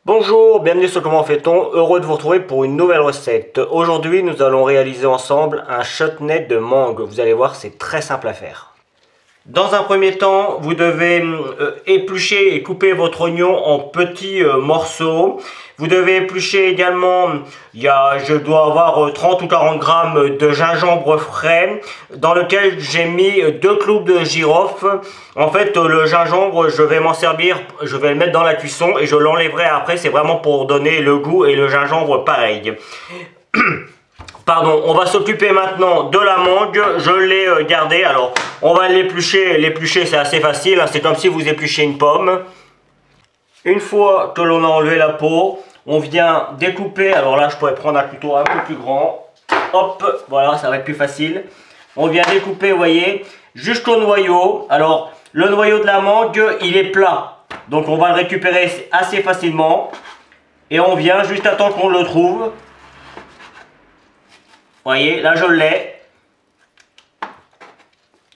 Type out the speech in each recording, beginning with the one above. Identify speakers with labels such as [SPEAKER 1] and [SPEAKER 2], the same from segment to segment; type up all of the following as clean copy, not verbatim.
[SPEAKER 1] Bonjour, bienvenue sur Comment fait-on, heureux de vous retrouver pour une nouvelle recette. Aujourd'hui, nous allons réaliser ensemble un chutney de mangue. Vous allez voir, c'est très simple à faire. Dans un premier temps, vous devez éplucher et couper votre oignon en petits morceaux. Vous devez éplucher également, je dois avoir 30 ou 40 grammes de gingembre frais dans lequel j'ai mis 2 clous de girofle. En fait, le gingembre, je vais m'en servir, je vais le mettre dans la cuisson et je l'enlèverai après. C'est vraiment pour donner le goût et le gingembre pareil. Pardon, on va s'occuper maintenant de la mangue, je l'ai gardée, alors on va l'éplucher, c'est assez facile, hein, c'est comme si vous épluchez une pomme. Une fois que l'on a enlevé la peau, on vient découper, alors là je pourrais prendre un couteau un peu plus grand, hop, voilà, ça va être plus facile. On vient découper, vous voyez, jusqu'au noyau, alors le noyau de la mangue, il est plat, donc on va le récupérer assez facilement, et on vient juste à temps qu'on le trouve. Vous voyez, là je l'ai.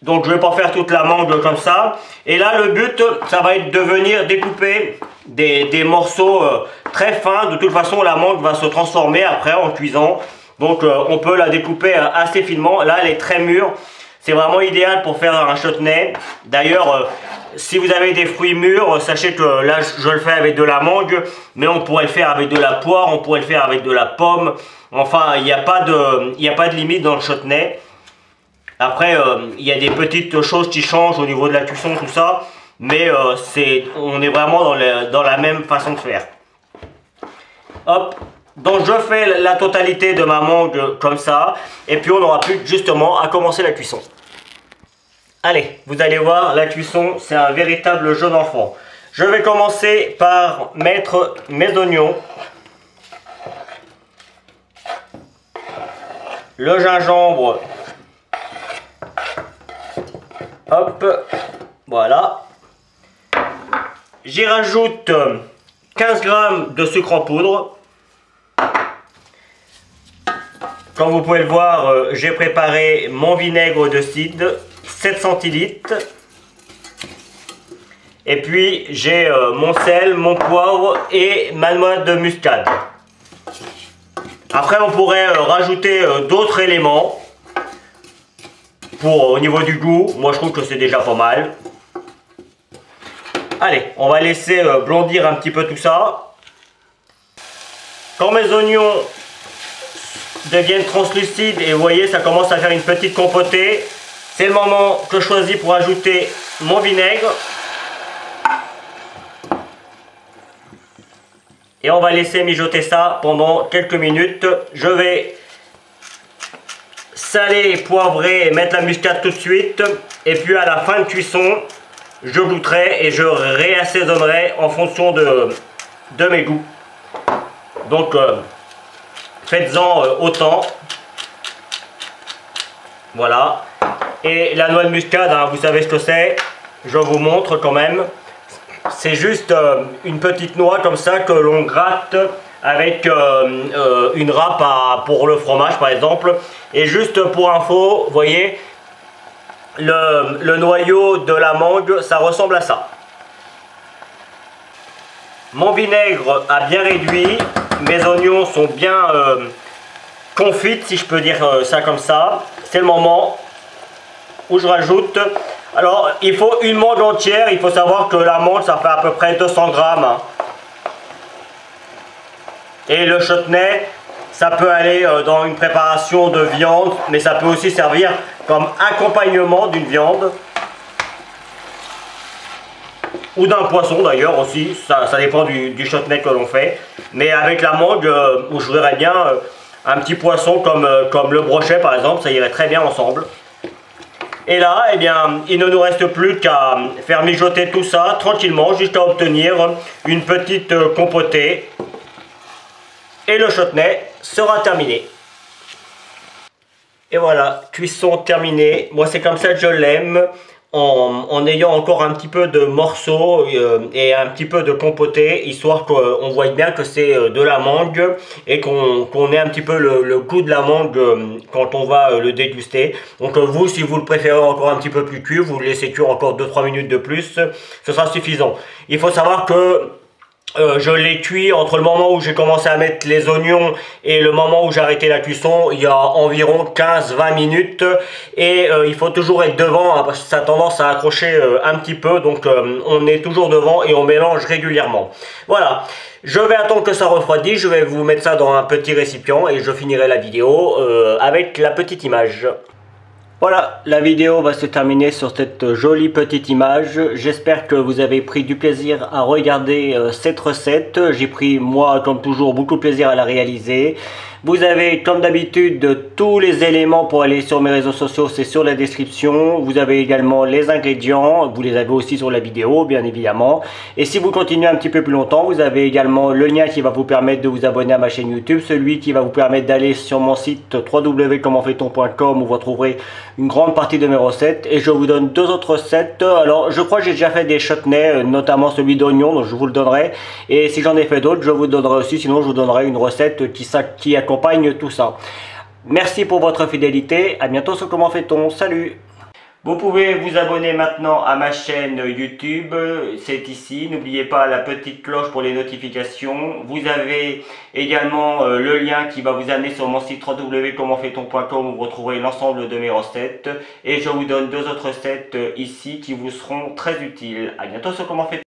[SPEAKER 1] Donc je ne vais pas faire toute la mangue comme ça. Et là le but, ça va être de venir découper des morceaux très fins. De toute façon la mangue va se transformer après en cuisant. Donc on peut la découper assez finement. Là elle est très mûre. C'est vraiment idéal pour faire un chutney. D'ailleurs, si vous avez des fruits mûrs, sachez que là je le fais avec de la mangue, mais on pourrait le faire avec de la poire, on pourrait le faire avec de la pomme. Enfin, il n'y a pas de limite dans le chutney. Après, il y a des petites choses qui changent au niveau de la cuisson, tout ça, mais on est vraiment dans la même façon de faire. Hop. Donc je fais la totalité de ma mangue comme ça, et puis on n'aura plus justement à commencer la cuisson. Allez, vous allez voir, la cuisson c'est un véritable jeu d'enfant. Je vais commencer par mettre mes oignons, le gingembre, hop, voilà. J'y rajoute 15 g de sucre en poudre. Comme vous pouvez le voir, j'ai préparé mon vinaigre de cidre, 7 centilitres. Et puis j'ai mon sel, mon poivre et ma noix de muscade. Après on pourrait rajouter d'autres éléments au niveau du goût. Moi je trouve que c'est déjà pas mal. Allez, on va laisser blondir un petit peu tout ça. Quand mes oignons deviennent translucides et vous voyez ça commence à faire une petite compotée, c'est le moment que je choisis pour ajouter mon vinaigre. Et on va laisser mijoter ça pendant quelques minutes. Je vais saler, poivrer et mettre la muscade tout de suite. Et puis à la fin de cuisson, je goûterai et je réassaisonnerai en fonction de mes goûts. Donc faites-en autant. Voilà. Et la noix de muscade, hein, vous savez ce que c'est. Je vous montre quand même. C'est juste une petite noix comme ça que l'on gratte avec une râpe pour le fromage par exemple. Et juste pour info, vous voyez, le noyau de la mangue, ça ressemble à ça. Mon vinaigre a bien réduit, mes oignons sont bien confits, si je peux dire ça comme ça. C'est le moment où je rajoute. Alors, il faut une mangue entière. Il faut savoir que la mangue, ça fait à peu près 200 grammes. Et le chutney, ça peut aller dans une préparation de viande, mais ça peut aussi servir comme accompagnement d'une viande. Ou d'un poisson d'ailleurs aussi, ça dépend du chutney que l'on fait. Mais avec la mangue, je verrais bien un petit poisson comme le brochet par exemple, ça irait très bien ensemble. Et là, eh bien, il ne nous reste plus qu'à faire mijoter tout ça tranquillement jusqu'à obtenir une petite compotée. Et le chutney sera terminé. Et voilà, cuisson terminée. Moi, c'est comme ça que je l'aime. En ayant encore un petit peu de morceaux et un petit peu de compoté, histoire qu'on voit bien que c'est de la mangue et qu'on ait un petit peu le goût de la mangue quand on va le déguster. Donc vous, si vous le préférez encore un petit peu plus cuit, vous le laissez cuire encore 2-3 minutes de plus, ce sera suffisant. Il faut savoir que Je l'ai cuit entre le moment où j'ai commencé à mettre les oignons et le moment où j'ai arrêté la cuisson. Il y a environ 15-20 minutes. Et il faut toujours être devant, hein, parce que ça a tendance à accrocher un petit peu. Donc on est toujours devant et on mélange régulièrement. Voilà. Je vais attendre que ça refroidisse. Je vais vous mettre ça dans un petit récipient et je finirai la vidéo avec la petite image. Voilà, la vidéo va se terminer sur cette jolie petite image. J'espère que vous avez pris du plaisir à regarder cette recette. J'ai pris, moi, comme toujours, beaucoup de plaisir à la réaliser. Vous avez, comme d'habitude, tous les éléments pour aller sur mes réseaux sociaux, c'est sur la description. Vous avez également les ingrédients, vous les avez aussi sur la vidéo, bien évidemment. Et si vous continuez un petit peu plus longtemps, vous avez également le lien qui va vous permettre de vous abonner à ma chaîne YouTube, celui qui va vous permettre d'aller sur mon site www.commentfaiton.com où vous retrouverez une grande partie de mes recettes. Et je vous donne deux autres recettes. Alors, je crois que j'ai déjà fait des chutneys, notamment celui d'oignon, donc je vous le donnerai. Et si j'en ai fait d'autres, je vous donnerai aussi, sinon je vous donnerai une recette qui accompagne tout ça. Merci pour votre fidélité, à bientôt sur Comment fait-on, salut. Vous pouvez vous abonner maintenant à ma chaîne YouTube, c'est ici. N'oubliez pas la petite cloche pour les notifications. Vous avez également le lien qui va vous amener sur mon site www.commentfaiton.com où vous retrouverez l'ensemble de mes recettes. Et je vous donne deux autres recettes ici qui vous seront très utiles. À bientôt sur Comment fait-on.